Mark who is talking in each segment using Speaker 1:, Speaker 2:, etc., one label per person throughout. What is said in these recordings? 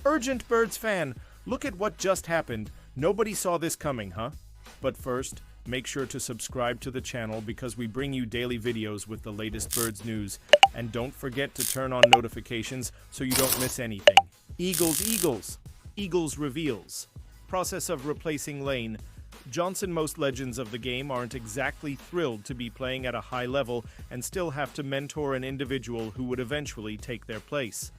Speaker 1: Urgent Birds fan, look at what just happened. Nobody saw this coming, huh? But first, make sure to subscribe to the channel because we bring you daily videos with the latest birds news. And don't forget to turn on notifications so you don't miss anything. Eagles reveals. Process of replacing Lane. Johnson. Most legends of the game aren't exactly thrilled to be playing at a high level and still have to mentor an individual who would eventually take their place.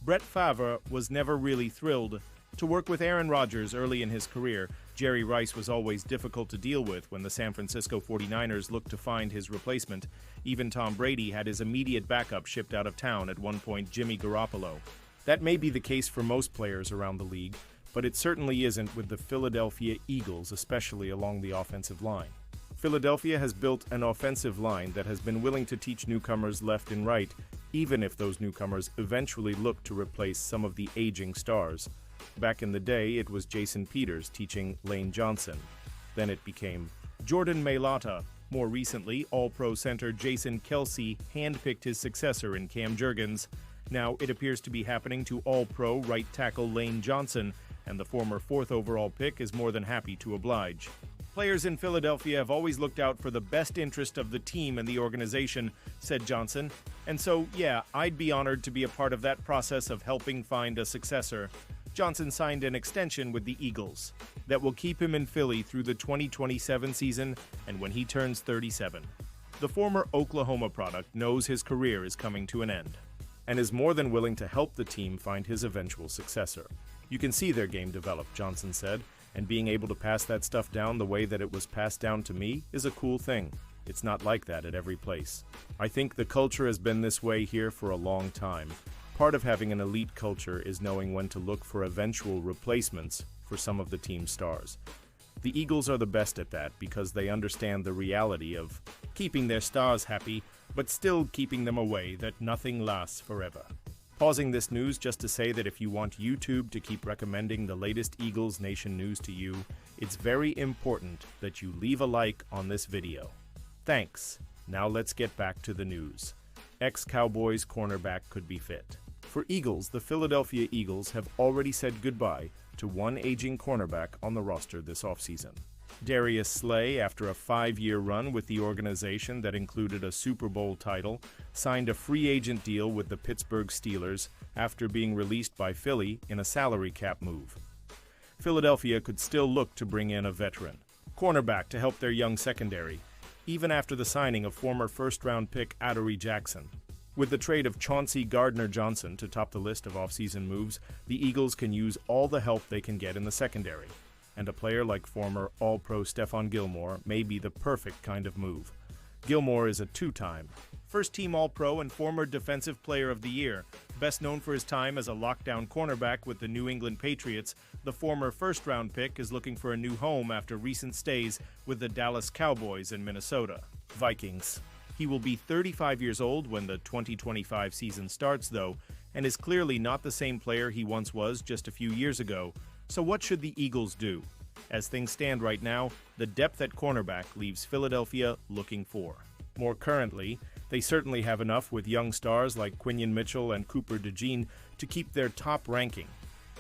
Speaker 1: Brett Favre was never really thrilled to work with Aaron Rodgers early in his career. Jerry Rice was always difficult to deal with when the San Francisco 49ers looked to find his replacement. Even Tom Brady had his immediate backup shipped out of town at one point, Jimmy Garoppolo. That may be the case for most players around the league, but it certainly isn't with the Philadelphia Eagles, especially along the offensive line. Philadelphia has built an offensive line that has been willing to teach newcomers left and right, even if those newcomers eventually look to replace some of the aging stars. Back in the day, it was Jason Peters teaching Lane Johnson. Then it became Jordan Mailata. More recently, All-Pro center Jason Kelce handpicked his successor in Cam Jurgens. Now it appears to be happening to All-Pro right tackle Lane Johnson, and the former 4th overall pick is more than happy to oblige. Players in Philadelphia have always looked out for the best interest of the team and the organization, said Johnson. And so, yeah, I'd be honored to be a part of that process of helping find a successor. Johnson signed an extension with the Eagles that will keep him in Philly through the 2027 season and when he turns 37. The former Oklahoma product knows his career is coming to an end and is more than willing to help the team find his eventual successor. You can see their game develop, Johnson said, and being able to pass that stuff down the way that it was passed down to me is a cool thing. It's not like that at every place. I think the culture has been this way here for a long time. Part of having an elite culture is knowing when to look for eventual replacements for some of the team's stars. The Eagles are the best at that because they understand the reality of keeping their stars happy, but still keeping them away, that nothing lasts forever. Pausing this news just to say that if you want YouTube to keep recommending the latest Eagles Nation news to you, it's very important that you leave a like on this video. Thanks. Now let's get back to the news. Ex-Cowboys cornerback could be fit. For Eagles, the Philadelphia Eagles have already said goodbye to one aging cornerback on the roster this offseason. Darius Slay, after a 5-year run with the organization that included a Super Bowl title, signed a free agent deal with the Pittsburgh Steelers after being released by Philly in a salary cap move. Philadelphia could still look to bring in a veteran cornerback to help their young secondary, even after the signing of former first-round pick Adoree Jackson. With the trade of Chauncey Gardner-Johnson to top the list of offseason moves, the Eagles can use all the help they can get in the secondary. And a player like former All-Pro Stephon Gilmore may be the perfect kind of move. Gilmore is a 2-time first-team All-Pro and former Defensive Player of the Year. Best known for his time as a lockdown cornerback with the New England Patriots, the former first-round pick is looking for a new home after recent stays with the Dallas Cowboys and Minnesota Vikings. He will be 35 years old when the 2025 season starts, though, and is clearly not the same player he once was just a few years ago. So what should the Eagles do? As things stand right now, the depth at cornerback leaves Philadelphia looking for more. Currently, they certainly have enough with young stars like Quinion Mitchell and Cooper DeJean to keep their top ranking.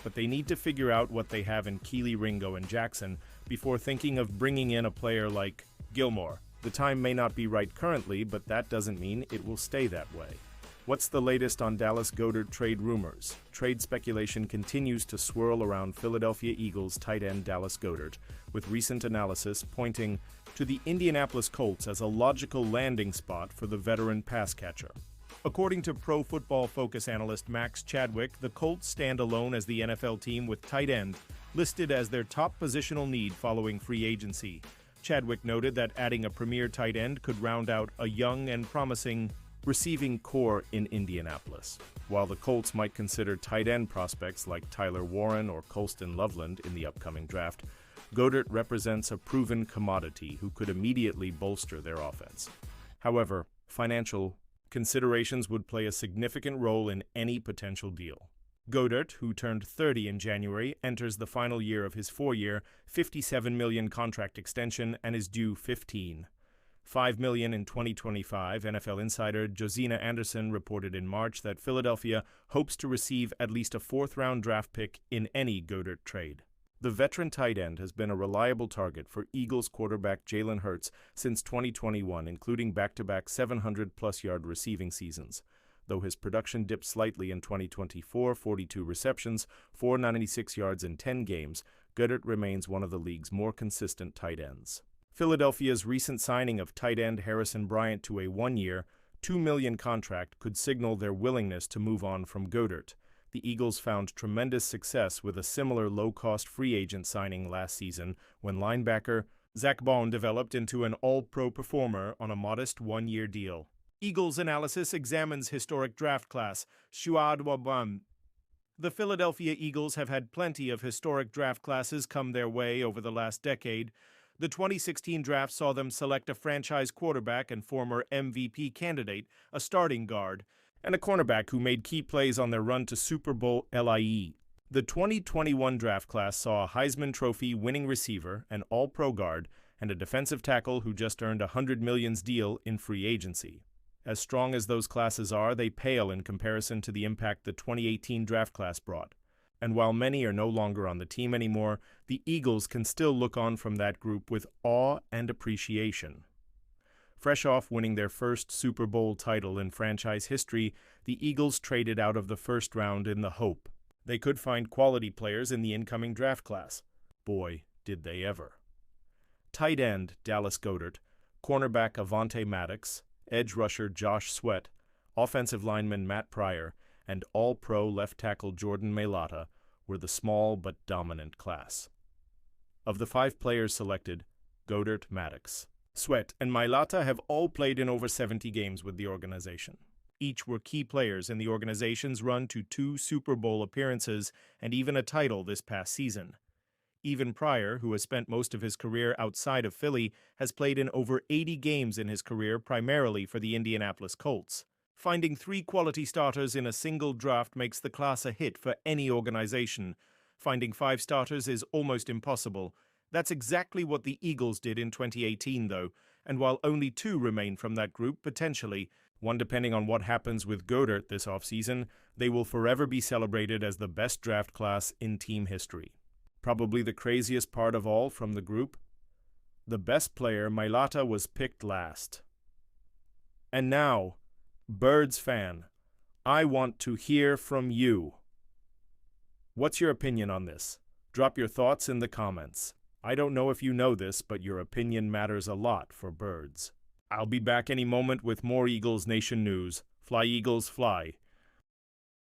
Speaker 1: But they need to figure out what they have in Keely Ringo and Jackson before thinking of bringing in a player like Gilmore. The time may not be right currently, but that doesn't mean it will stay that way. What's the latest on Dallas Goedert trade rumors? Trade speculation continues to swirl around Philadelphia Eagles tight end Dallas Goedert, with recent analysis pointing to the Indianapolis Colts as a logical landing spot for the veteran pass catcher. According to Pro Football Focus analyst Max Chadwick, the Colts stand alone as the NFL team with tight end listed as their top positional need following free agency. Chadwick noted that adding a premier tight end could round out a young and promising receiving core in Indianapolis. While the Colts might consider tight end prospects like Tyler Warren or Colston Loveland in the upcoming draft, Goedert represents a proven commodity who could immediately bolster their offense. However, financial considerations would play a significant role in any potential deal. Goedert, who turned 30 in January, enters the final year of his 4-year, $57 million contract extension and is due 15. $5 million in 2025. NFL insider Josina Anderson reported in March that Philadelphia hopes to receive at least a fourth-round draft pick in any Goedert trade. The veteran tight end has been a reliable target for Eagles quarterback Jalen Hurts since 2021, including back-to-back 700-plus yard receiving seasons. Though his production dipped slightly in 2024, 42 receptions, 496 yards in 10 games, Goedert remains one of the league's more consistent tight ends. Philadelphia's recent signing of tight end Harrison Bryant to a one-year, $2 million contract could signal their willingness to move on from Goedert. The Eagles found tremendous success with a similar low-cost free agent signing last season when linebacker Zach Bond developed into an all-pro performer on a modest one-year deal. Eagles analysis examines historic draft class. The Philadelphia Eagles have had plenty of historic draft classes come their way over the last decade. The 2016 draft saw them select a franchise quarterback and former MVP candidate, a starting guard, and a cornerback who made key plays on their run to Super Bowl LIE. The 2021 draft class saw a Heisman Trophy winning receiver, an all-pro guard, and a defensive tackle who just earned a $100 million deal in free agency. As strong as those classes are, they pale in comparison to the impact the 2018 draft class brought. And while many are no longer on the team anymore, the Eagles can still look on from that group with awe and appreciation. Fresh off winning their first Super Bowl title in franchise history, the Eagles traded out of the first round in the hope they could find quality players in the incoming draft class. Boy, did they ever. Tight end Dallas Goedert, cornerback Avonte Maddox, edge rusher Josh Sweat, offensive lineman Matt Pryor, and all-pro left tackle Jordan Mailata were the small but dominant class. Of the 5 players selected, Goedert, Maddox, Sweat, and Mailata have all played in over 70 games with the organization. Each were key players in the organization's run to 2 Super Bowl appearances and even a title this past season. Even Pryor, who has spent most of his career outside of Philly, has played in over 80 games in his career, primarily for the Indianapolis Colts. Finding 3 quality starters in a single draft makes the class a hit for any organization. Finding 5 starters is almost impossible. That's exactly what the Eagles did in 2018, though, and while only 2 remain from that group, potentially, one depending on what happens with Goedert this offseason, they will forever be celebrated as the best draft class in team history. Probably the craziest part of all from the group? The best player, Mailata, was picked last. And now, Birds fan, I want to hear from you. What's your opinion on this? Drop your thoughts in the comments. I don't know if you know this, but your opinion matters a lot for Birds. I'll be back any moment with more Eagles Nation news. Fly Eagles, fly.